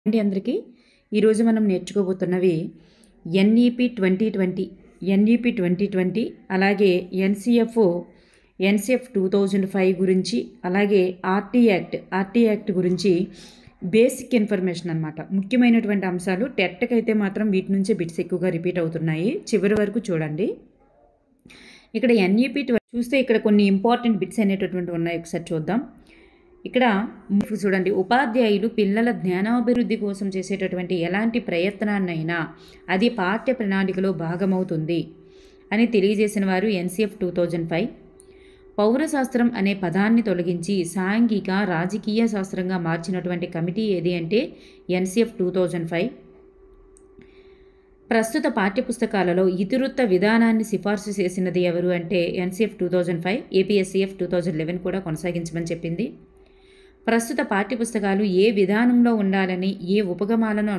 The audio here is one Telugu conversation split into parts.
అండి అందరికీ ఈరోజు మనం నేర్చుకోబోతున్నవి ఎన్ఈపి 2020 ఎన్ఈపి 2020 అలాగే ఎన్సిఎఫ్ 2005 గురించి అలాగే ఆర్టీ యాక్ట్ గురించి బేసిక్ ఇన్ఫర్మేషన్ అనమాట. ముఖ్యమైనటువంటి అంశాలు టెట్కి అయితే మాత్రం వీటి నుంచే బిట్స్ ఎక్కువగా రిపీట్ అవుతున్నాయి. చివరి వరకు చూడండి. ఇక్కడ ఎన్ఈపి చూస్తే ఇక్కడ కొన్ని ఇంపార్టెంట్ బిట్స్ అనేటటువంటి ఉన్నాయి. ఒకసారి చూద్దాం. ఇక్కడ చూడండి, ఉపాధ్యాయులు పిల్లల జ్ఞానాభివృద్ధి కోసం చేసేటటువంటి ఎలాంటి ప్రయత్నాన్నైనా అది పాఠ్య ప్రణాళికలో భాగమవుతుంది అని తెలియజేసిన వారు ఎన్సిఎఫ్ 2005. పౌరశాస్త్రం అనే పదాన్ని తొలగించి సాంఘిక రాజకీయ శాస్త్రంగా మార్చినటువంటి కమిటీ ఏది అంటే ఎన్సిఎఫ్ 2005. ప్రస్తుత పాఠ్యపుస్తకాలలో ఇతివృత్త విధానాన్ని సిఫార్సు చేసినది ఎవరు అంటే ఎన్సిఎఫ్ 2005. ఏపీఎస్సిఎఫ్ 2011 కూడా కొనసాగించమని చెప్పింది. ప్రస్తుత పాఠ్యపుస్తకాలు ఏ విధానంలో ఉండాలని ఏ ఉపగమాలను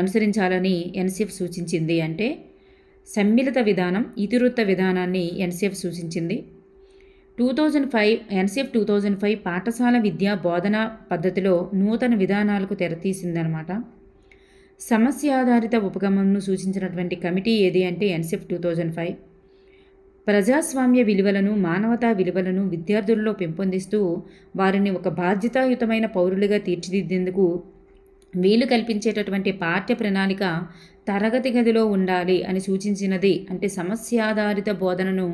అనుసరించాలని ఎన్సిఎఫ్ సూచించింది అంటే సమ్మిళిత విధానం, ఇతివృత్త విధానాన్ని ఎన్సిఎఫ్ సూచించింది. 2005 ఎన్సిఎఫ్ 2005 పాఠశాల విద్యా బోధనా పద్ధతిలో నూతన విధానాలకు తెరతీసిందనమాట. సమస్యాధారిత ఉపగమంను సూచించినటువంటి కమిటీ ఏది అంటే ఎన్సిఎఫ్ 2005. ప్రజాస్వామ్య విలువలను, మానవతా విలువలను విద్యార్థుల్లో పెంపొందిస్తూ వారిని ఒక బాధ్యతాయుతమైన పౌరులుగా తీర్చిదిద్దేందుకు వీలు కల్పించేటటువంటి పాఠ్య ప్రణాళిక తరగతి గదిలో ఉండాలి అని సూచించినది. అంటే సమస్యాధారిత బోధనను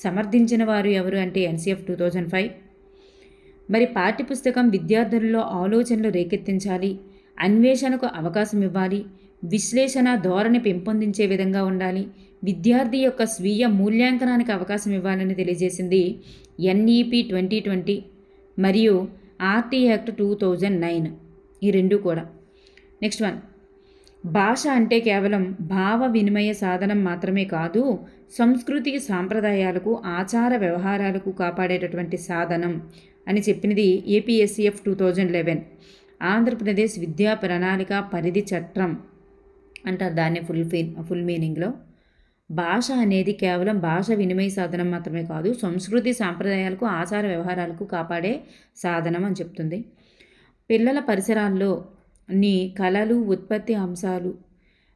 సమర్థించిన వారు ఎవరు అంటే ఎన్సిఎఫ్ 2005. మరి పాఠ్యపుస్తకం విద్యార్థుల్లో ఆలోచనలు రేకెత్తించాలి, అన్వేషణకు అవకాశం ఇవ్వాలి, విశ్లేషణ ధోరణి పెంపొందించే విధంగా ఉండాలి, విద్యార్థి యొక్క స్వీయ మూల్యాంకనానికి అవకాశం ఇవ్వాలని తెలియజేసింది ఎన్ఈపి 2020 మరియు ఆర్టీ యాక్ట్ 2009. ఈ రెండు కూడా. నెక్స్ట్ వన్, భాష అంటే కేవలం భావ వినిమయ సాధనం మాత్రమే కాదు, సంస్కృతి సాంప్రదాయాలకు ఆచార వ్యవహారాలకు కాపాడేటటువంటి సాధనం అని చెప్పినది ఏపీఎస్సిఎఫ్ 2011. ఆంధ్రప్రదేశ్ విద్యా ప్రణాళిక పరిధి చట్టం అంటారు దాన్ని ఫుల్ మీనింగ్లో. భాష అనేది కేవలం భాష వినిమయ సాధనం మాత్రమే కాదు, సంస్కృతి సాంప్రదాయాలకు ఆచార వ్యవహారాలకు కాపాడే సాధనం అని చెప్తుంది. పిల్లల పరిసరాల్లో కళలు, ఉత్పత్తి అంశాలు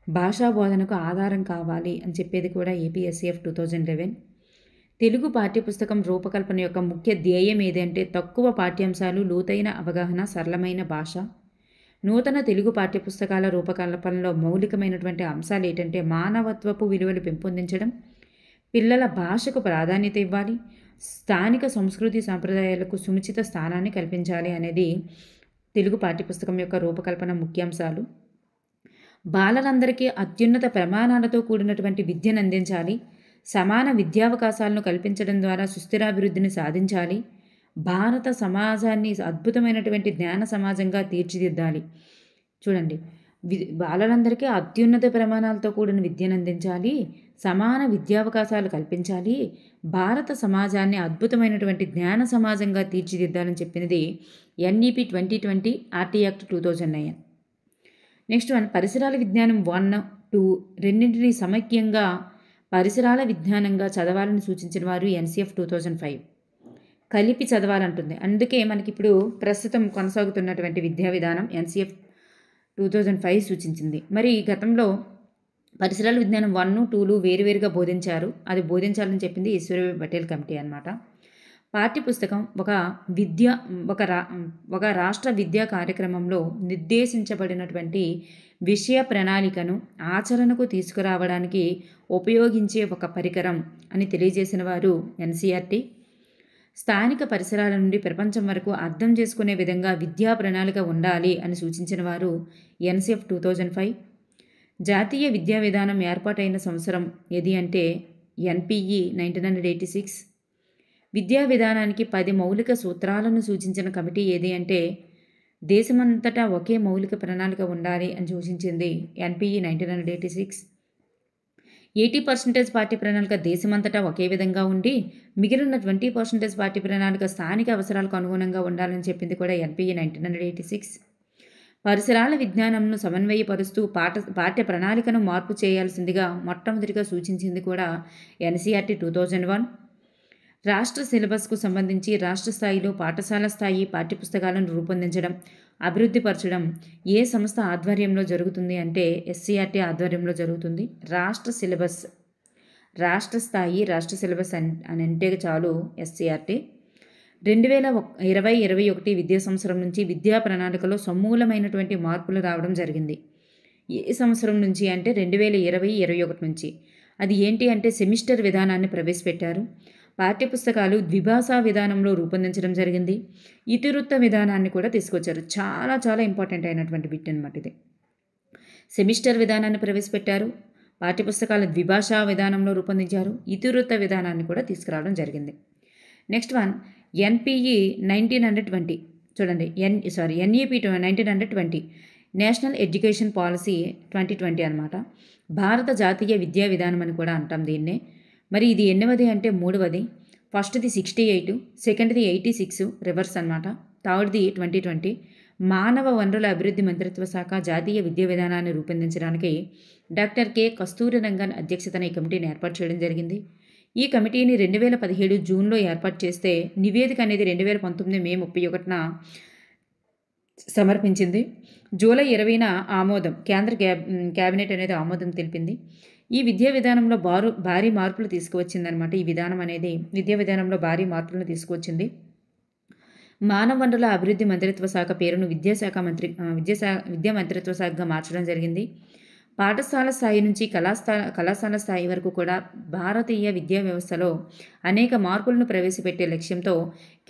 భాషా బోధనకు ఆధారం కావాలి అని చెప్పేది కూడా ఏపీఎస్సిఎఫ్ 2011. తెలుగు పాఠ్యపుస్తకం రూపకల్పన యొక్క ముఖ్య ధ్యేయం ఏదంటే తక్కువ పాఠ్యాంశాలు, లోతైన అవగాహన, సరళమైన భాష. నూతన తెలుగు పాఠ్యపుస్తకాల రూపకల్పనలో మౌలికమైనటువంటి అంశాలు ఏంటంటే మానవత్వపు విలువలు పెంపొందించడం, పిల్లల భాషకు ప్రాధాన్యత ఇవ్వాలి, స్థానిక సంస్కృతి సాంప్రదాయాలకు సముచిత స్థానాన్ని కల్పించాలి అనేది తెలుగు పాఠ్యపుస్తకం యొక్క రూపకల్పన ముఖ్యాంశాలు. బాలలందరికీ అత్యున్నత ప్రమాణాలతో కూడినటువంటి విద్యను అందించాలి, సమాన విద్యావకాశాలను కల్పించడం ద్వారా సుస్థిరాభివృద్ధిని సాధించాలి, భారత సమాజాన్ని అద్భుతమైనటువంటి జ్ఞాన సమాజంగా తీర్చిదిద్దాలి. చూడండి, బాలలందరికీ అత్యున్నత ప్రమాణాలతో కూడిన విద్యను అందించాలి, సమాన విద్యావకాశాలు కల్పించాలి, భారత సమాజాన్ని అద్భుతమైనటువంటి జ్ఞాన సమాజంగా తీర్చిదిద్దాలని చెప్పినది NEP 2020 RT act 2009. Next one, పరిసరాల విజ్ఞానం 1, 2 రెండింటినీ సమైక్యంగా పరిసరాల విజ్ఞానంగా చదవాలని సూచించిన వారు ఎన్సిఎఫ్ 2005. కలిపి చదవాలంటుంది. అందుకే మనకి ఇప్పుడు ప్రస్తుతం కొనసాగుతున్నటువంటి విద్యా విధానం ఎన్సిఎఫ్ 2005 సూచించింది. మరి గతంలో పరిసరాల విజ్ఞానం 1, 2 వేరువేరుగా బోధించారు. అది బోధించాలని చెప్పింది ఈశ్వరరావు పటేల్ కమిటీ అనమాట. పాఠ్యపుస్తకం ఒక రాష్ట్ర విద్యా కార్యక్రమంలో నిర్దేశించబడినటువంటి విషయ ప్రణాళికను ఆచరణకు తీసుకురావడానికి ఉపయోగించే ఒక పరికరం అని తెలియజేసిన వారు ఎన్సిఆర్టీ. స్థానిక పరిసరాల నుండి ప్రపంచం వరకు అర్థం చేసుకునే విధంగా విద్యా ప్రణాళిక ఉండాలి అని సూచించిన వారు ఎన్సిఎఫ్ 2005. జాతీయ విద్యా విధానం ఏర్పాటైన సంవత్సరం ఏది అంటే ఎన్పిఈ 1986. విద్యా విధానానికి 10 మౌలిక సూత్రాలను సూచించిన కమిటీ ఏది అంటే దేశమంతటా ఒకే మౌలిక ప్రణాళిక ఉండాలి అని సూచించింది ఎన్పిఈ 1986. 80% పాఠ్య ప్రణాళిక దేశమంతటా ఒకే విధంగా ఉండి మిగిలిన 20% పాఠ్య ప్రణాళిక స్థానిక అవసరాలకు అనుగుణంగా ఉండాలని చెప్పింది కూడా ఎన్పిఈ 1986. పరిసరాల విజ్ఞానంను సమన్వయపరుస్తూ పాఠ్య ప్రణాళికను మార్పు చేయాల్సిందిగా మొట్టమొదటిగా సూచించింది కూడా ఎన్సిఆర్టీ 2001. రాష్ట్ర సిలబస్కు సంబంధించి రాష్ట్ర స్థాయిలో పాఠశాల స్థాయి పాఠ్యపుస్తకాలను రూపొందించడం, అభివృద్ధి పరచడం ఏ సంస్థ ఆధ్వర్యంలో జరుగుతుంది అంటే ఎస్సీఆర్టీ ఆధ్వర్యంలో జరుగుతుంది. రాష్ట్ర స్థాయి రాష్ట్ర సిలబస్ అని అంటే చాలు ఎస్సీఆర్టీ. 2020-21 విద్యా సంవత్సరం నుంచి విద్యా ప్రణాళికలో సమూలమైనటువంటి మార్పులు రావడం జరిగింది. ఏ సంవత్సరం నుంచి అంటే 2020-21 నుంచి. అది ఏంటి అంటే సెమిస్టర్ విధానాన్ని ప్రవేశపెట్టారు. పాఠ్యపుస్తకాలు ద్విభాషా విధానంలో రూపొందించడం జరిగింది. ఇతివృత్త విధానాన్ని కూడా తీసుకొచ్చారు. చాలా చాలా ఇంపార్టెంట్ అయినటువంటి బిట్ అనమాట ఇది. సెమిస్టర్ విధానాన్ని ప్రవేశపెట్టారు. పాఠ్యపుస్తకాల ద్విభాషా విధానంలో రూపొందించారు. ఇతివృత్త విధానాన్ని కూడా తీసుకురావడం జరిగింది. నెక్స్ట్ వన్ ఎన్పిఈ 1920 చూడండి. ఎన్ఈపి 1920 నేషనల్ ఎడ్యుకేషన్ పాలసీ 2020 అనమాట. భారత జాతీయ విద్యా విధానం అని కూడా అంటాం దీన్నే. మరి ఇది ఎన్నవది అంటే 3వది. ఫస్ట్ది 68, సెకండ్ది 86 రివర్స్ అనమాట. థర్డ్ది 2020. మానవ వనరుల అభివృద్ధి మంత్రిత్వ శాఖ జాతీయ విద్యా విధానాన్ని రూపొందించడానికి డాక్టర్ కె కస్తూరి రంగన్ అధ్యక్షతన ఈ కమిటీని ఏర్పాటు చేయడం జరిగింది. ఈ కమిటీని 2017 జూన్లో ఏర్పాటు చేస్తే నివేదిక అనేది 2019 మే 31న సమర్పించింది. జూలై 20న ఆమోదం కేంద్ర క్యాబినెట్ అనేది ఆమోదం తెలిపింది. ఈ విద్యా విధానంలో భారీ మార్పులు తీసుకువచ్చిందనమాట. ఈ విధానం అనేది విద్యా విధానంలో భారీ మార్పులను తీసుకువచ్చింది. మానవ వనరుల అభివృద్ధి మంత్రిత్వ శాఖ పేరును విద్యా మంత్రిత్వ శాఖగా మార్చడం జరిగింది. పాఠశాల స్థాయి నుంచి కళాశాల స్థాయి వరకు కూడా భారతీయ విద్యా వ్యవస్థలో అనేక మార్పులను ప్రవేశపెట్టే లక్ష్యంతో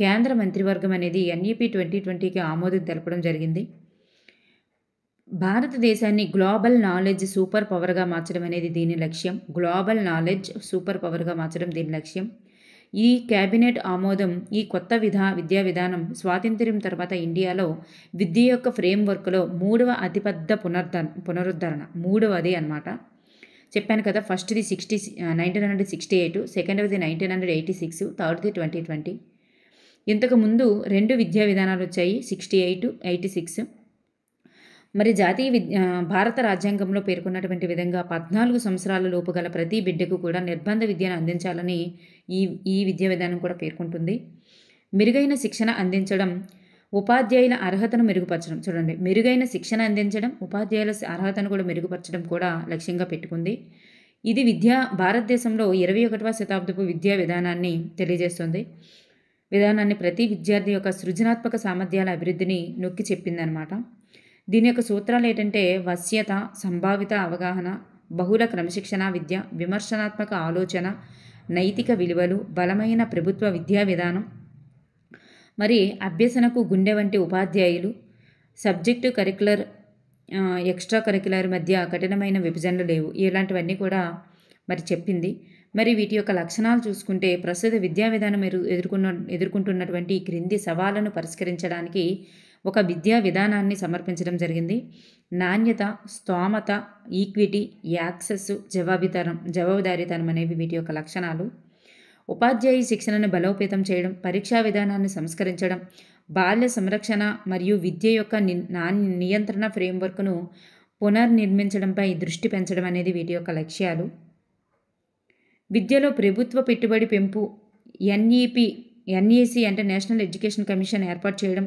కేంద్ర మంత్రివర్గం అనేది ఎన్ఈపి 2020కి ఆమోదం తెలపడం జరిగింది. భారతదేశాన్ని గ్లోబల్ నాలెడ్జ్ సూపర్ పవర్గా మార్చడం అనేది దీని లక్ష్యం. గ్లోబల్ నాలెడ్జ్ సూపర్ పవర్గా మార్చడం దీని లక్ష్యం. ఈ కేబినెట్ ఆమోదం ఈ కొత్త విద్యా విధానం స్వాతంత్ర్యం తర్వాత ఇండియాలో విద్య యొక్క ఫ్రేమ్వర్క్లో 3వ అతిపెద్ద పునరుద్ధరణ 3వది అనమాట. చెప్పాను కదా, ఫస్ట్ది 1968, సెకండ్ది 1986, థర్డ్ది 2020. ఇంతకుముందు 2 విద్యా విధానాలు వచ్చాయి, 68, 86. మరి భారత రాజ్యాంగంలో పేర్కొన్నటువంటి విధంగా 14 సంవత్సరాల లోపు గల ప్రతి బిడ్డకు కూడా నిర్బంధ విద్యను అందించాలని ఈ విద్యా విధానం కూడా పేర్కొంటుంది. మెరుగైన శిక్షణ అందించడం, ఉపాధ్యాయుల అర్హతను మెరుగుపరచడం. చూడండి, మెరుగైన శిక్షణ అందించడం, ఉపాధ్యాయుల అర్హతను కూడా మెరుగుపరచడం కూడా లక్ష్యంగా పెట్టుకుంది. ఇది భారతదేశంలో 21వ శతాబ్దపు విద్యా విధానాన్ని తెలియజేస్తుంది. విధానాన్ని ప్రతి విద్యార్థి యొక్క సృజనాత్మక సామర్థ్యాల అభివృద్ధిని నొక్కి చెప్పిందనమాట. దీని యొక్క సూత్రాలు ఏంటంటే వశ్యత, సంభావిత అవగాహన, బహుళ క్రమశిక్షణ విద్య, విమర్శనాత్మక ఆలోచన, నైతిక విలువలు, బలమైన ప్రభుత్వ విద్యా విధానం, మరి అభ్యసనకు గుండె వంటి ఉపాధ్యాయులు, సబ్జెక్టు కరికులర్ ఎక్స్ట్రా కరికులర్ మధ్య కఠినమైన విభజనలు లేవు. ఇలాంటివన్నీ కూడా మరి చెప్పింది. మరి వీటి యొక్క లక్షణాలు చూసుకుంటే ప్రస్తుత విద్యా విధానం ఎదుర్కొంటున్నటువంటి ఈ క్రింది సవాళ్లను పరిష్కరించడానికి ఒక విద్యా విధానాన్ని సమర్పించడం జరిగింది. నాణ్యత, స్తోమత, ఈక్విటీ, యాక్సెస్, జవాబుదారీతనం అనేవి వీటి యొక్క లక్షణాలు. ఉపాధ్యాయ శిక్షణను బలోపేతం చేయడం, పరీక్షా విధానాన్ని సంస్కరించడం, బాల్య సంరక్షణ మరియు విద్య యొక్క నియంత్రణ ఫ్రేమ్వర్క్ను పునర్నిర్మించడంపై దృష్టి పెంచడం అనేది వీటి యొక్క లక్ష్యాలు. విద్యలో ప్రభుత్వ పెట్టుబడి పెంపు, ఎన్ఈసి అంటే నేషనల్ ఎడ్యుకేషన్ కమిషన్ ఏర్పాటు చేయడం,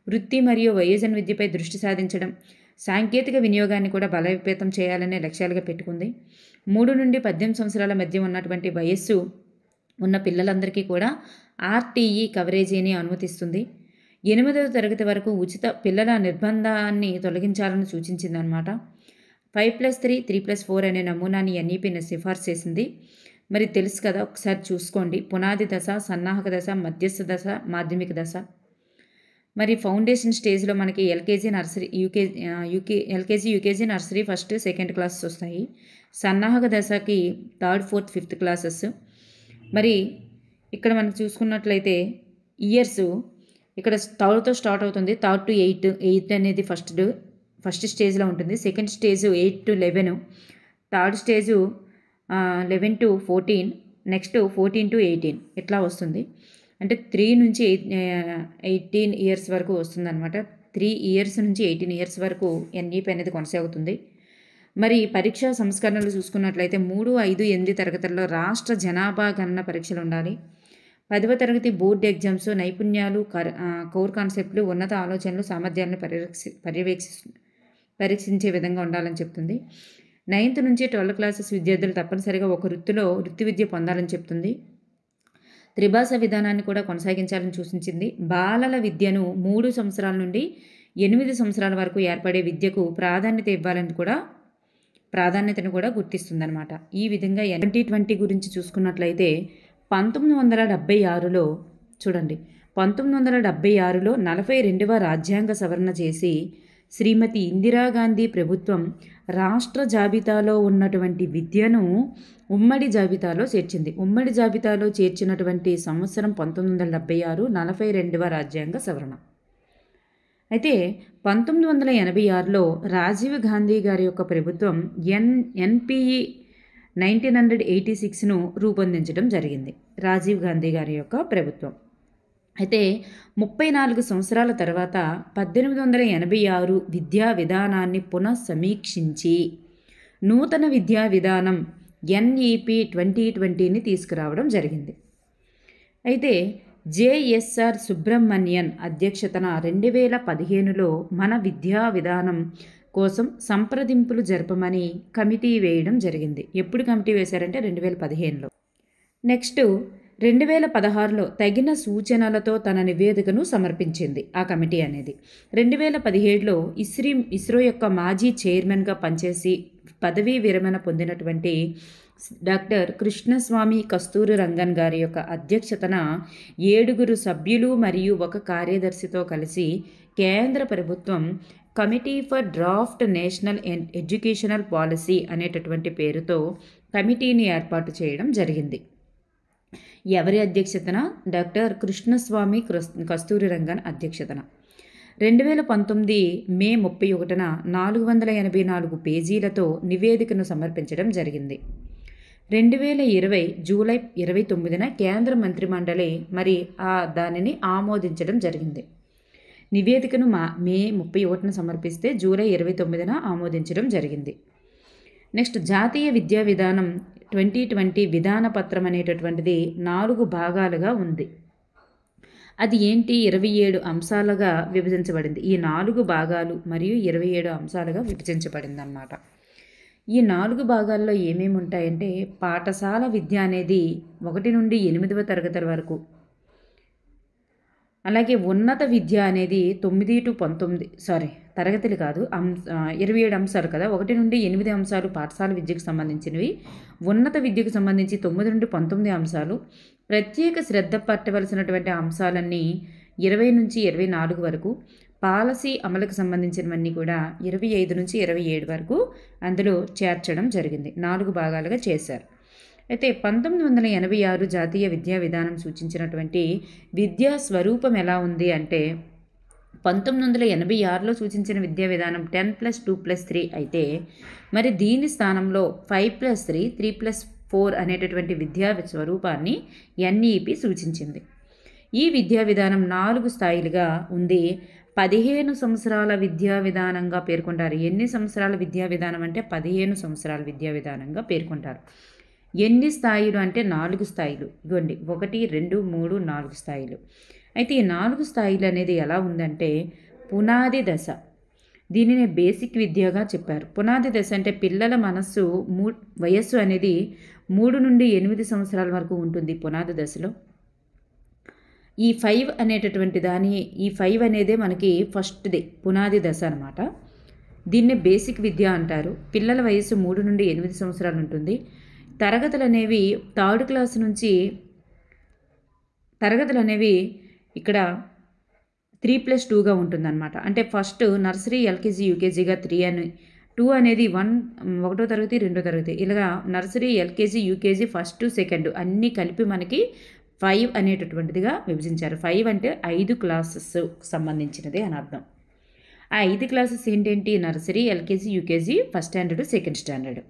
వృత్తి మరియు వయోజన విద్యపై దృష్టి సాధించడం, సాంకేతిక వినియోగాన్ని కూడా బలోపేతం చేయాలనే లక్ష్యాలుగా పెట్టుకుంది. 3 నుండి 18 సంవత్సరాల మధ్య ఉన్నటువంటి వయస్సు ఉన్న పిల్లలందరికీ కూడా ఆర్టీఈ కవరేజీని అనుమతిస్తుంది. 8వ తరగతి వరకు ఉచిత పిల్లల నిర్బంధాన్ని తొలగించాలని సూచించిందనమాట. 5+3, 3+4 అనే నమూనాని ఎన్ఈపీని సిఫార్సు చేసింది. మరి తెలుసు కదా, ఒకసారి చూసుకోండి. పునాది దశ, సన్నాహక దశ, మధ్యస్థ దశ, మాధ్యమిక దశ. మరి ఫౌండేషన్ స్టేజ్లో మనకి LKG, UKG, nursery, first, second classes వస్తాయి. సన్నాహక దశకి 3rd, 4th, 5th క్లాసెస్. మరి ఇక్కడ మనం చూసుకున్నట్లయితే ఇయర్స్ ఇక్కడ 3తో స్టార్ట్ అవుతుంది. 3rd to 8 అనేది ఫస్ట్ స్టేజ్లో ఉంటుంది. Second stage 8 to 11, third stage 11 to 14, next 14 to 18 ఇట్లా వస్తుంది. అంటే 3 నుంచి 18 ఇయర్స్ వరకు వస్తుందన్నమాట. 3 ఇయర్స్ నుంచి 18 ఇయర్స్ వరకు ఎన్ఈపీ అనేది కొనసాగుతుంది. మరి పరీక్షా సంస్కరణలు చూసుకున్నట్లయితే 3, 5, 8 తరగతుల్లో రాష్ట్ర జనాభా గణన పరీక్షలు ఉండాలి. 10వ తరగతి బోర్డ్ ఎగ్జామ్స్ నైపుణ్యాలు, కోర్ కాన్సెప్ట్లు, ఉన్నత ఆలోచనలు, సామర్థ్యాలను పరీక్షించే విధంగా ఉండాలని చెప్తుంది. 9th నుంచి 12th క్లాసెస్ విద్యార్థులు తప్పనిసరిగా ఒక వృత్తి విద్య పొందాలని చెప్తుంది. త్రిభాష విధానాన్ని కూడా కొనసాగించాలని సూచించింది. బాలల విద్యను 3 సంవత్సరాల నుండి 8 సంవత్సరాల వరకు ఏర్పడే విద్యకు ప్రాధాన్యతను కూడా గుర్తిస్తుందన్నమాట. ఈ విధంగా 2020 గురించి చూసుకున్నట్లయితే 1976లో చూడండి, 1976లో 42వ రాజ్యాంగ సవరణ చేసి శ్రీమతి ఇందిరాగాంధీ ప్రభుత్వం రాష్ట్ర జాబితాలో ఉన్నటువంటి విద్యను ఉమ్మడి జాబితాలో చేర్చింది. ఉమ్మడి జాబితాలో చేర్చినటువంటి సంవత్సరం 1976, 42వ రాజ్యాంగ సవరణ. అయితే 1986లో రాజీవ్ గాంధీ గారి యొక్క ప్రభుత్వం ఎన్పిఈ 1986ను రూపొందించడం జరిగింది. రాజీవ్ గాంధీ గారి యొక్క ప్రభుత్వం. అయితే 34 సంవత్సరాల తర్వాత 1886 విద్యా విధానాన్ని పునఃసమీక్షించి నూతన విద్యా విధానం ఎన్ఈపి 2020ని తీసుకురావడం జరిగింది. అయితే జేఎస్ఆర్ సుబ్రహ్మణ్యన్ అధ్యక్షతన 2015లో మన విద్యా విధానం కోసం సంప్రదింపులు జరపమని కమిటీ వేయడం జరిగింది. ఎప్పుడు కమిటీ వేశారంటే 2015లో. నెక్స్ట్ 2016లో తగిన సూచనలతో తన నివేదికను సమర్పించింది ఆ కమిటీ అనేది. 2017లో ఇస్రో యొక్క మాజీ చైర్మన్గా పనిచేసి పదవీ విరమణ పొందినటువంటి డాక్టర్ కృష్ణస్వామి కస్తూరి రంగన్ గారి యొక్క అధ్యక్షతన 7 సభ్యులు మరియు 1 కార్యదర్శితో కలిసి కేంద్ర ప్రభుత్వం committee for draft national educational policy అనేటటువంటి పేరుతో కమిటీని ఏర్పాటు చేయడం జరిగింది. ఎవరి అధ్యక్షతన? డాక్టర్ కృష్ణస్వామి కస్తూరి రంగన్ అధ్యక్షతన. 2019 మే 31న 484 పేజీలతో నివేదికను సమర్పించడం జరిగింది. 2020 జూలై 29న కేంద్ర మంత్రిమండలి దానిని ఆమోదించడం జరిగింది. నివేదికను మే 31న సమర్పిస్తే జూలై 29న ఆమోదించడం జరిగింది. నెక్స్ట్ జాతీయ విద్యా విధానం 2020 విధాన పత్రం అనేటటువంటిది 4 భాగాలుగా ఉంది. అది ఏంటి? 27 అంశాలుగా విభజించబడింది. ఈ 4 భాగాలు మరియు 27 అంశాలుగా విభజించబడింది అన్నమాట. ఈ 4 భాగాల్లో ఏమేమి ఉంటాయంటే పాఠశాల విద్య అనేది 1 నుండి 8వ తరగతుల వరకు, అలాగే ఉన్నత విద్య అనేది 9 to 19 తరగతులు కాదు, 27 అంశాలు కదా. 1 నుండి 8 అంశాలు పాఠశాల విద్యకు సంబంధించినవి. ఉన్నత విద్యకు సంబంధించి 9 నుండి 19 అంశాలు. ప్రత్యేక శ్రద్ధ పట్టవలసినటువంటి అంశాలన్నీ 20 నుంచి 24 వరకు. పాలసీ అమలుకు సంబంధించినవన్నీ కూడా 25 నుంచి 27 వరకు అందులో చేర్చడం జరిగింది. 4 భాగాలుగా చేశారు. అయితే 1986 జాతీయ విద్యా విధానం సూచించినటువంటి విద్యా స్వరూపం ఎలా ఉంది అంటే 1986లో సూచించిన విద్యా విధానం 10+2+3 అయితే మరి దీని స్థానంలో 5+3, 3+4 అనేటటువంటి విద్యా స్వరూపాన్ని ఎన్ఈపి సూచించింది. ఈ విద్యా విధానం 4 స్థాయిలుగా ఉంది. 15 సంవత్సరాల విద్యా విధానంగా పేర్కొంటారు. ఎన్ని సంవత్సరాల విద్యా విధానం అంటే 15 సంవత్సరాల విద్యా విధానంగా పేర్కొంటారు. ఎన్ని స్థాయిలు అంటే 4 స్థాయిలు. ఇగోండి 1, 2, 3, 4 స్థాయిలు. అయితే ఈ 4 స్థాయిలు అనేది ఎలా ఉందంటే పునాది దశ, దీనిని బేసిక్ విద్యగా చెప్పారు. పునాది దశ అంటే పిల్లల వయస్సు అనేది 3 నుండి 8 సంవత్సరాల వరకు ఉంటుంది పునాది దశలో. ఈ 5 అనేటటువంటి ఈ 5 అనేదే మనకి ఫస్ట్ది పునాది దశ అనమాట. దీన్ని బేసిక్ విద్య అంటారు. పిల్లల వయస్సు 3 నుండి 8 సంవత్సరాలు ఉంటుంది. తరగతులు అనేవి 3rd క్లాస్ నుంచి ఇక్కడ 3+2గా ఉంటుందన్నమాట. అంటే ఫస్ట్ నర్సరీ, ఎల్కేజీ, యూకేజీగా 3 అని, 2 అనేది 1వ తరగతి, 2వ తరగతి, ఇలాగా nursery, LKG, UKG, 1st, 2nd అన్నీ కలిపి మనకి 5 అనేటటువంటిదిగా విభజించారు. 5 అంటే 5 క్లాసెస్ సంబంధించినది అని అర్థం. ఆ 5 క్లాసెస్ ఏంటేంటి? Nursery, LKG, UKG, 1st standard, 2nd standard.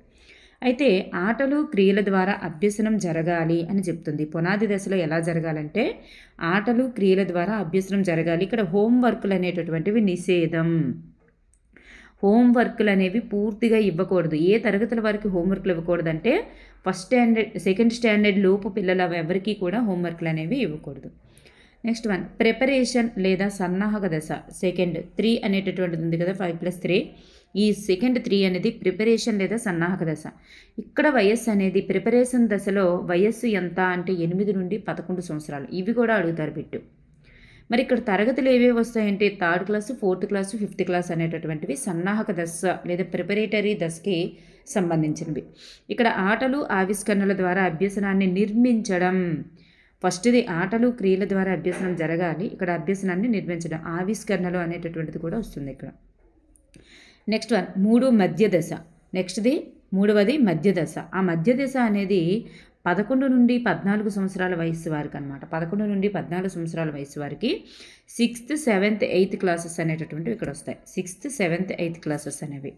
అయితే ఆటలు క్రియల ద్వారా అభ్యసనం జరగాలి అని చెప్తుంది. పునాది దశలో ఎలా జరగాలంటే ఆటలు క్రియల ద్వారా అభ్యసనం జరగాలి. ఇక్కడ హోంవర్క్లు అనేటటువంటివి నిషేధం. హోంవర్క్లు అనేవి పూర్తిగా ఇవ్వకూడదు. ఏ తరగతుల వరకు హోంవర్క్లు ఇవ్వకూడదు అంటే ఫస్ట్ స్టాండర్డ్, సెకండ్ స్టాండర్డ్ లోపు పిల్లల ఎవరికీ కూడా హోంవర్క్లు అనేవి ఇవ్వకూడదు. నెక్స్ట్ వన్ ప్రిపరేషన్ లేదా సన్నాహక దశ. సెకండ్ 3 అనేటటువంటిది ఉంది కదా, 5+3. ఈ సెకండ్ 3 అనేది ప్రిపరేషన్ లేదా సన్నాహక దశ. ఇక్కడ వయస్సు అనేది ప్రిపరేషన్ దశలో వయస్సు ఎంత అంటే 8 నుండి 11 సంవత్సరాలు. ఇవి కూడా అడుగుతారు బిట్టు. మరి ఇక్కడ తరగతులు ఏవేవి వస్తాయంటే 3rd class, 4th class, 5th class అనేటటువంటివి సన్నాహక దశ లేదా ప్రిపరేటరీ దశకి సంబంధించినవి. ఇక్కడ ఆటలు ఆవిష్కరణల ద్వారా అభ్యసనాన్ని నిర్మించడం. ఫస్ట్ది ఆటలు క్రియల ద్వారా అభ్యసనం జరగాలి, ఇక్కడ అభ్యసనాన్ని నిర్మించడం, ఆవిష్కరణలు అనేటటువంటిది కూడా వస్తుంది ఇక్కడ. నెక్స్ట్ వన్ 3 మధ్య దశ. నెక్స్ట్ది 3వది మధ్య దశ. ఆ మధ్య దశ అనేది 11 నుండి 14 సంవత్సరాల వయసు వారికి అనమాట. 11 నుండి 14 సంవత్సరాల వయసు వారికి 6th, 7th, 8th క్లాసెస్ అనేటటువంటివి ఇక్కడ వస్తాయి. 6th, 7th, 8th క్లాసెస్ అనేవి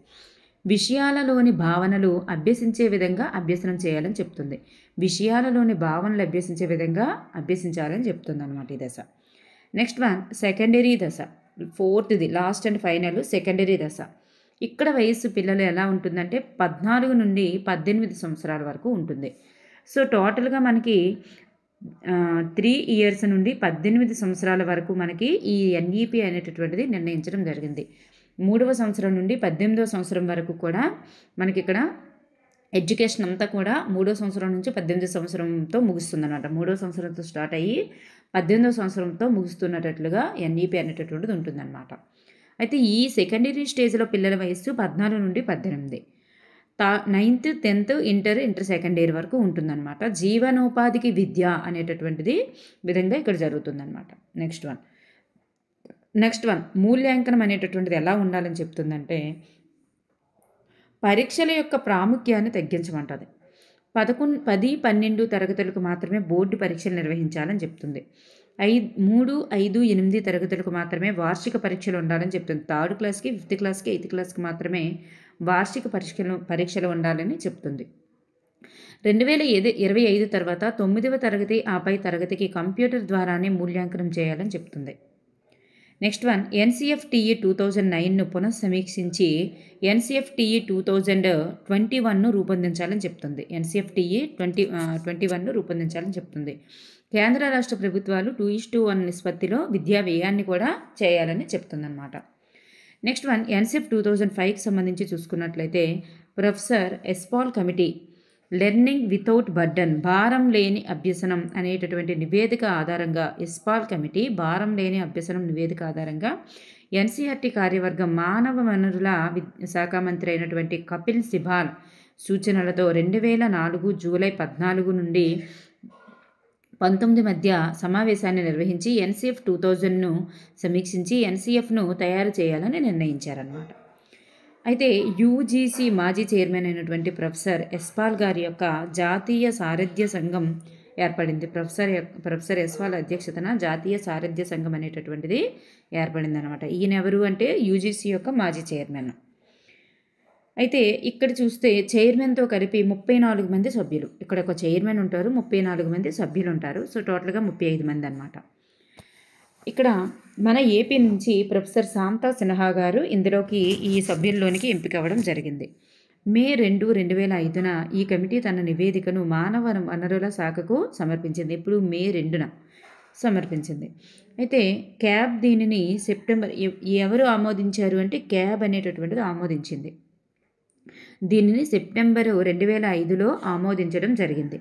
విషయాలలోని భావనలు అభ్యసించే విధంగా అభ్యసనం చేయాలని చెప్తుంది. విషయాలలోని భావనలు అభ్యసించే విధంగా అభ్యసించాలని చెప్తుంది అనమాట ఈ దశ. నెక్స్ట్ వన్ సెకండరీ దశ. 4th last and final secondary దశ. ఇక్కడ వయస్సు పిల్లలు ఎలా ఉంటుందంటే 14 నుండి 18 సంవత్సరాల వరకు ఉంటుంది. సో టోటల్గా మనకి 3 years నుండి 18 సంవత్సరాల వరకు మనకి ఈ ఎన్ఈపి అనేటటువంటిది నిర్ణయించడం జరిగింది. 3వ సంవత్సరం నుండి 18వ సంవత్సరం వరకు కూడా మనకి ఇక్కడ ఎడ్యుకేషన్ అంతా కూడా 3వ సంవత్సరం నుంచి 18వ సంవత్సరంతో ముగుస్తుంది అనమాట. 3వ సంవత్సరంతో స్టార్ట్ అయ్యి 18వ సంవత్సరంతో ముగుస్తున్నట్లుగా ఎన్ఈపి అనేటటువంటిది ఉంటుందన్నమాట. అయితే ఈ సెకండరీ స్టేజ్లో పిల్లల వయస్సు 14 నుండి 18. 9th, 10th, inter second year వరకు ఉంటుందన్నమాట. జీవనోపాధికి విద్య అనేటటువంటిది విధంగా ఇక్కడ జరుగుతుందన్నమాట. నెక్స్ట్ వన్ మూల్యాంకనం అనేటటువంటిది ఎలా ఉండాలని చెప్తుందంటే పరీక్షల యొక్క ప్రాముఖ్యాన్ని తగ్గించమంటుంది. 10, 12 తరగతులకు మాత్రమే బోర్డు పరీక్షలు నిర్వహించాలని చెప్తుంది. 3, 5, 8 తరగతులకు మాత్రమే వార్షిక పరీక్షలు ఉండాలని చెప్తుంది. 3rd క్లాస్కి, 5th క్లాస్కి, 8th క్లాస్కి మాత్రమే వార్షిక పరీక్షలు ఉండాలని చెప్తుంది. 2025 తర్వాత 9వ తరగతి ఆపై తరగతికి కంప్యూటర్ ద్వారానే మూల్యాంకనం చేయాలని చెప్తుంది. నెక్స్ట్ వన్ NCFTE 2009ను పునఃసమీక్షించి NCFTE 2021ను రూపొందించాలని చెప్తుంది. NCFTE 2021ను రూపొందించాలని చెప్తుంది. కేంద్ర రాష్ట్ర ప్రభుత్వాలు 2:1 నిష్పత్తిలో విద్యా వ్యయాన్ని కూడా చేయాలని చెప్తుందన్నమాట. నెక్స్ట్ వన్ NCF 2005కి సంబంధించి చూసుకున్నట్లయితే professor Yashpal committee learning without burden భారం లేని అభ్యసనం అనేటటువంటి నివేదిక ఆధారంగా ఎస్పాల్ కమిటీ భారం లేని అభ్యసనం నివేదిక ఆధారంగా NCERT కార్యవర్గం మానవ వనరుల శాఖ మంత్రి అయినటువంటి కపిల్ సిబాల్ సూచనలతో 2004 జూలై 14 నుండి 19 మధ్య సమావేశాన్ని నిర్వహించి NCF 2000ను సమీక్షించి NCFను తయారు చేయాలని నిర్ణయించారన్నమాట. అయితే UGC మాజీ చైర్మన్ అయినటువంటి ప్రొఫెసర్ ఎస్పాల్ గారి యొక్క జాతీయ సారథ్య సంఘం ఏర్పడింది. ప్రొఫెసర్ ఎస్పాల్ అధ్యక్షతన జాతీయ సారథ్య సంఘం అనేటటువంటిది ఏర్పడింది అనమాట. ఈయన ఎవరు అంటే UGC యొక్క మాజీ చైర్మన్. అయితే ఇక్కడ చూస్తే చైర్మన్తో కలిపి 34 మంది సభ్యులు. ఇక్కడ ఒక చైర్మన్ ఉంటారు, 34 మంది సభ్యులు ఉంటారు. సో టోటల్గా 35 మంది అనమాట. ఇక్కడ మన ఏపీ నుంచి ప్రొఫెసర్ శాంతా సిన్హా గారు ఇందులోకి ఈ సభ్యుల్లోనికి ఎంపిక అవ్వడం జరిగింది. మే 2, 2005న ఈ కమిటీ తన నివేదికను మానవ వనరుల శాఖకు సమర్పించింది. ఇప్పుడు మే 2న సమర్పించింది. అయితే క్యాబ్ దీనిని సెప్టెంబర్ ఎవరు ఆమోదించారు అంటే క్యాబ్ అనేటటువంటిది ఆమోదించింది. దీనిని సెప్టెంబర్ 2005లో ఆమోదించడం జరిగింది.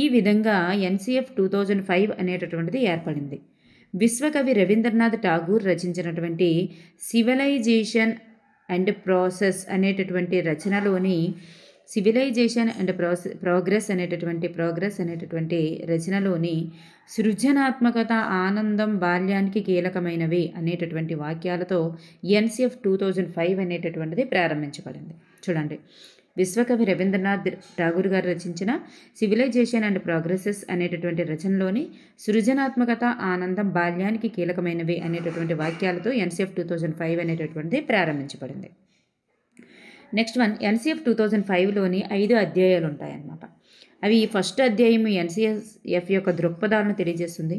ఈ విధంగా NCF 2005 అనేటటువంటిది ఏర్పడింది. విశ్వకవి రవీంద్రనాథ్ ఠాగూర్ రచించినటువంటి సివిలైజేషన్ అండ్ ప్రాసెస్ అనేటటువంటి రచనలోని సివిలైజేషన్ అండ్ ప్రోగ్రెస్ అనేటటువంటి రచనలోని సృజనాత్మకత ఆనందం బాల్యానికి కీలకమైనవి అనేటటువంటి వాక్యాలతో NCF 2005 అనేటటువంటిది ప్రారంభించబడింది. చూడండి, విశ్వకవి రవీంద్రనాథ్ ఠాగూర్ గారు రచించిన సివిలైజేషన్ అండ్ ప్రోగ్రెసెస్ అనేటటువంటి రచనలోని సృజనాత్మకత ఆనందం బాల్యానికి కీలకమైనవి అనేటటువంటి వాక్యాలతో NCF 2005 అనేటటువంటిది ప్రారంభించబడింది. నెక్స్ట్ వన్ NCF 2005లోని 5 అధ్యాయాలు ఉంటాయన్నమాట. అవి ఫస్ట్ అధ్యాయం NCF యొక్క దృక్పథాలను తెలియజేస్తుంది.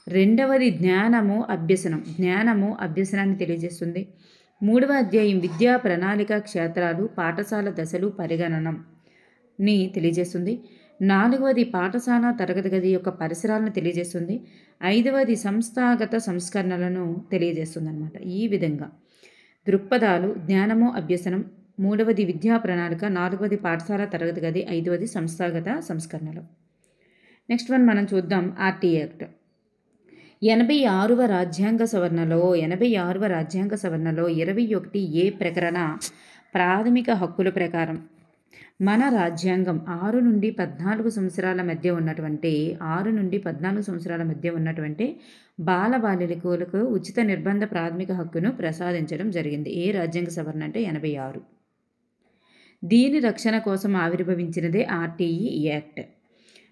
రెండవది జ్ఞానము అభ్యసనాన్ని తెలియజేస్తుంది. మూడవ అధ్యాయం విద్యా ప్రణాళిక క్షేత్రాలు పాఠశాల దశలు పరిగణనని తెలియజేస్తుంది. నాలుగవది పాఠశాల తరగతి గది యొక్క పరిసరాలను తెలియజేస్తుంది. ఐదవది సంస్థాగత సంస్కరణలను తెలియజేస్తుంది అన్నమాట. ఈ విధంగా దృక్పథాలు, జ్ఞానము, అభ్యసనం, మూడవది విద్యా ప్రణాళిక, నాలుగవది పాఠశాల తరగతి గది, ఐదవది సంస్థాగత సంస్కరణలు. నెక్స్ట్ వన్ మనం చూద్దాం ఆర్టీ యాక్ట్. 86వ రాజ్యాంగ సవరణలో 21A ప్రకరణ ప్రాథమిక హక్కుల ప్రకారం మన రాజ్యాంగం 6 నుండి 14 సంవత్సరాల మధ్య ఉన్నటువంటి బాలబాలికలకు ఉచిత నిర్బంధ ప్రాథమిక హక్కును ప్రసాదించడం జరిగింది. ఏ రాజ్యాంగ సవరణ అంటే 86. దీని రక్షణ కోసం ఆవిర్భవించినదే ఆర్టీఈ యాక్ట్.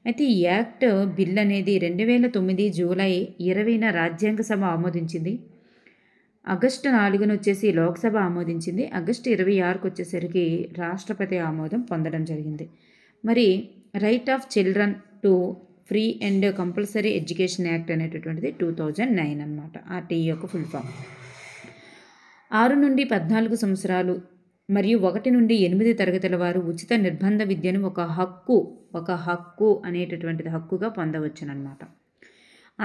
అయితే ఈ యాక్ట్ బిల్ అనేది 2009 జూలై 20న రాజ్యాంగ సభ ఆమోదించింది. ఆగస్టు 4న వచ్చేసి లోక్సభ ఆమోదించింది. ఆగస్టు 26కు వచ్చేసరికి రాష్ట్రపతి ఆమోదం పొందడం జరిగింది. మరి right of children to free and compulsory education act అనేటటువంటిది 2009 అన్నమాట. ఆర్టీఈ యొక్క ఫుల్ ఫామ్. 6 నుండి 14 సంవత్సరాలు మరియు 1 నుండి 8 తరగతుల వారు ఉచిత నిర్బంధ విద్యను ఒక హక్కు అనేటటువంటిది హక్కుగా పొందవచ్చునమాట.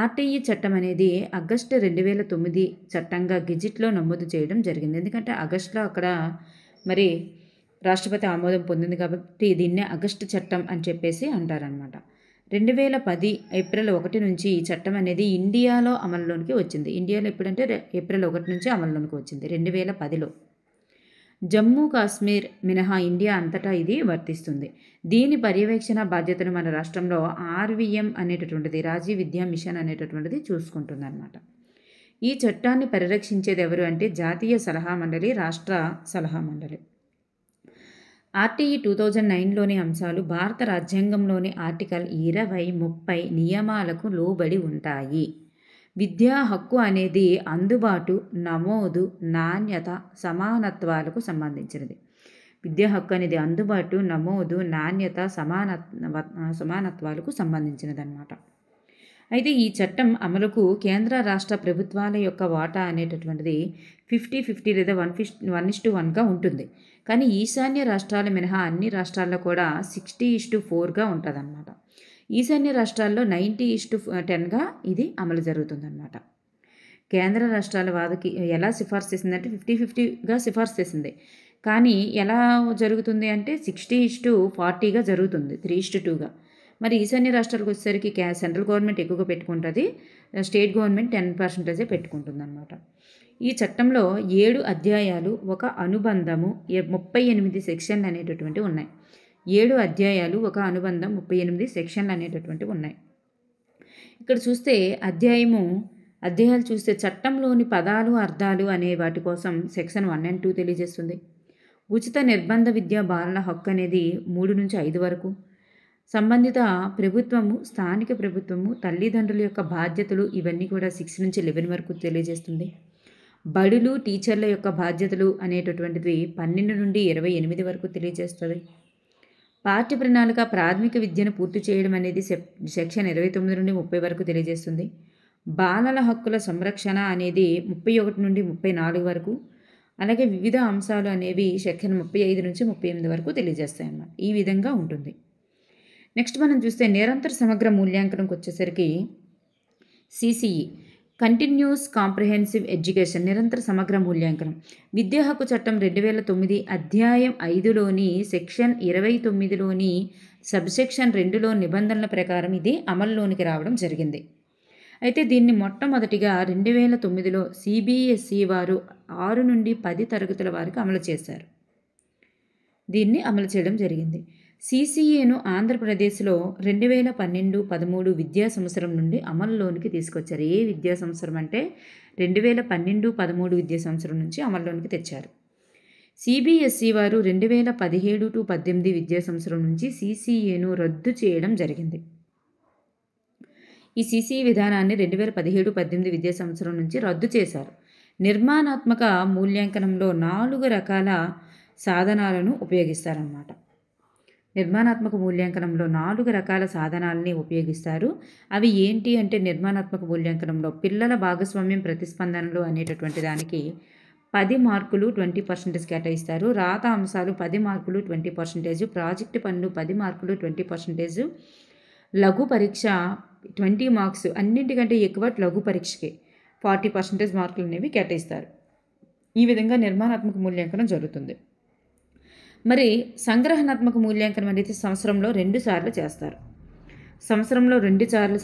ఆర్టీఈ చట్టం అనేది ఆగస్టు 2009 చట్టంగా గెజిట్లో నమోదు చేయడం జరిగింది. ఎందుకంటే ఆగస్టులో అక్కడ మరి రాష్ట్రపతి ఆమోదం పొందింది కాబట్టి దీన్నే ఆగస్టు చట్టం అని చెప్పేసి అంటారనమాట. 2010 ఏప్రిల్ 1 నుంచి ఈ చట్టం అనేది ఇండియాలో అమలులోనికి వచ్చింది. ఇండియాలో ఎప్పుడంటే ఏప్రిల్ 1 నుంచి అమలులోనికి వచ్చింది 2010లో. జమ్మూ కాశ్మీర్ మినహా ఇండియా అంతటా ఇది వర్తిస్తుంది. దీని పర్యవేక్షణ బాధ్యతను మన రాష్ట్రంలో RVM అనేటటువంటిది, రాజీవ్ విద్యా మిషన్ అనేటటువంటిది చూసుకుంటుంది అన్నమాట. ఈ చట్టాన్ని పరిరక్షించేది ఎవరు అంటే జాతీయ సలహా మండలి, రాష్ట్ర సలహా మండలి. ఆర్టీఈ 2009లోని అంశాలు భారత రాజ్యాంగంలోని ఆర్టికల్ 20, 30 నియమాలకు లోబడి ఉంటాయి. విద్యా హక్కు అనేది అందుబాటు, నమోదు, నాణ్యత, సమానత్వాలకు సంబంధించినది. విద్యా హక్కు అనేది అందుబాటు, నమోదు, నాణ్యత, సమానత్వాలకు సంబంధించినది అన్నమాట. అయితే ఈ చట్టం అమలుకు కేంద్ర రాష్ట్ర ప్రభుత్వాల యొక్క వాటా అనేటటువంటిది 50-50 లేదా 1:1గా ఉంటుంది. కానీ ఈశాన్య రాష్ట్రాలు మినహా అన్ని రాష్ట్రాల్లో కూడా 60:4గా ఉంటుంది అన్నమాట. ఈశాన్య రాష్ట్రాల్లో 90:10గా ఇది అమలు జరుగుతుందన్నమాట. కేంద్ర రాష్ట్రాల వాదకి ఎలా సిఫార్సు చేసిందంటే 50-50గా సిఫార్సు చేసింది. కానీ ఎలా జరుగుతుంది అంటే 60:40గా జరుగుతుంది, 3:2గా. మరి ఈశాన్య రాష్ట్రాలకు వచ్చేసరికి సెంట్రల్ గవర్నమెంట్ ఎక్కువగా పెట్టుకుంటుంది, స్టేట్ గవర్నమెంట్ 10% పెట్టుకుంటుంది అన్నమాట. ఈ చట్టంలో 7 అధ్యాయాలు, ఒక అనుబంధము, 38 సెక్షన్లు అనేటటువంటివి ఉన్నాయి. 7 అధ్యాయాలు, ఒక అనుబంధం, 38 సెక్షన్లు అనేటటువంటివి ఉన్నాయి. ఇక్కడ చూస్తే అధ్యాయాలు చూస్తే చట్టంలోని పదాలు, అర్థాలు అనే వాటి కోసం సెక్షన్ 1 and 2 తెలియజేస్తుంది. ఉచిత నిర్బంధ విద్యా బాలల హక్కు అనేది 3 నుంచి 5 వరకు. సంబంధిత ప్రభుత్వము, స్థానిక ప్రభుత్వము, తల్లిదండ్రుల యొక్క బాధ్యతలు ఇవన్నీ కూడా 6 నుంచి 11 వరకు తెలియజేస్తుంది. బడులు, టీచర్ల యొక్క బాధ్యతలు అనేటటువంటివి 12 నుండి 28 వరకు తెలియజేస్తుంది. పాఠ్య ప్రణాళిక ప్రాథమిక విద్యను పూర్తి చేయడం అనేది సెక్షన్ 29 నుండి 30 వరకు తెలియజేస్తుంది. బాలల హక్కుల సంరక్షణ అనేది 31 నుండి 34 వరకు. అలాగే వివిధ అంశాలు అనేవి సెక్షన్ 35 నుంచి 38 వరకు తెలియజేస్తాయి అన్నమాట. ఈ విధంగా ఉంటుంది. నెక్స్ట్ మనం చూస్తే నిరంతర సమగ్ర మూల్యాంకనంకి వచ్చేసరికి CCE కంటిన్యూస్ కాంప్రహెన్సివ్ ఎడ్యుకేషన్, నిరంతర సమగ్ర మూల్యాంకనం. విద్యా హక్కు చట్టం 2009 అధ్యాయం 5లోని సెక్షన్ 29లోని సబ్సెక్షన్ 2లో నిబంధనల ప్రకారం ఇది అమల్లోనికి రావడం జరిగింది. అయితే దీన్ని మొట్టమొదటిగా 2009లో CBSE వారు 6 నుండి 10 తరగతుల వారికి అమలు చేశారు. దీన్ని అమలు చేయడం జరిగింది. CCEను ఆంధ్రప్రదేశ్లో 2012-13 విద్యా సంవత్సరం నుండి అమల్లోనికి తీసుకొచ్చారు. ఏ విద్యా సంవత్సరం అంటే 2012-13 విద్యా సంవత్సరం నుంచి అమల్లోనికి తెచ్చారు. CBSE వారు 2017-18 విద్యా సంవత్సరం నుంచి CCEను రద్దు చేయడం జరిగింది. ఈ CCE విధానాన్ని 2017-18 విద్యా సంవత్సరం నుంచి రద్దు చేశారు. నిర్మాణాత్మక మూల్యాంకనంలో 4 రకాల సాధనాలను ఉపయోగిస్తారన్నమాట. నిర్మాణాత్మక మూల్యాంకనంలో 4 రకాల సాధనాలని ఉపయోగిస్తారు. అవి ఏంటి అంటే నిర్మాణాత్మక మూల్యాంకనంలో పిల్లల భాగస్వామ్యం ప్రతిస్పందనలు అనేటటువంటి దానికి 10 మార్కులు 20% కేటాయిస్తారు. రాత అంశాలు 10 మార్కులు 20%, ప్రాజెక్టు పనులు 10 మార్కులు 20%, లఘు పరీక్ష 20 మార్క్స్, అన్నింటికంటే ఎక్కువ లఘు పరీక్షకి 40% మార్కులు అనేవి కేటాయిస్తారు. ఈ విధంగా నిర్మాణాత్మక మూల్యాంకనం జరుగుతుంది. మరి సంగ్రహణాత్మక మూల్యాంకనం అనేది సంవత్సరంలో 2 సార్లు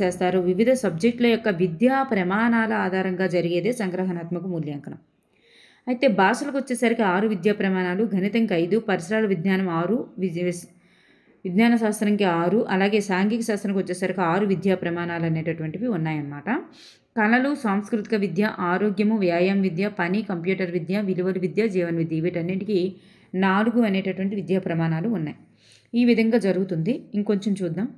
చేస్తారు. వివిధ సబ్జెక్టుల యొక్క విద్యా ప్రమాణాల ఆధారంగా జరిగేదే సంగ్రహణాత్మక మూల్యాంకనం. అయితే భాషలకు వచ్చేసరికి 6 విద్యా ప్రమాణాలు, గణితంకి 5, పరిసరాల విజ్ఞానం 6, విజ్ఞాన శాస్త్రంకి 6, అలాగే సాంఘిక శాస్త్రంకి వచ్చేసరికి 6 విద్యా ప్రమాణాలు అనేటటువంటివి ఉన్నాయన్నమాట. కళలు, సాంస్కృతిక విద్య, ఆరోగ్యము, వ్యాయామ విద్య, పని, కంప్యూటర్ విద్య, విలువల విద్య, జీవన విద్య, వీటన్నిటికీ 4 అనేటటువంటి విద్యా ప్రమాణాలు ఉన్నాయి. ఈ విధంగా జరుగుతుంది. ఇంకొంచెం చూద్దాం.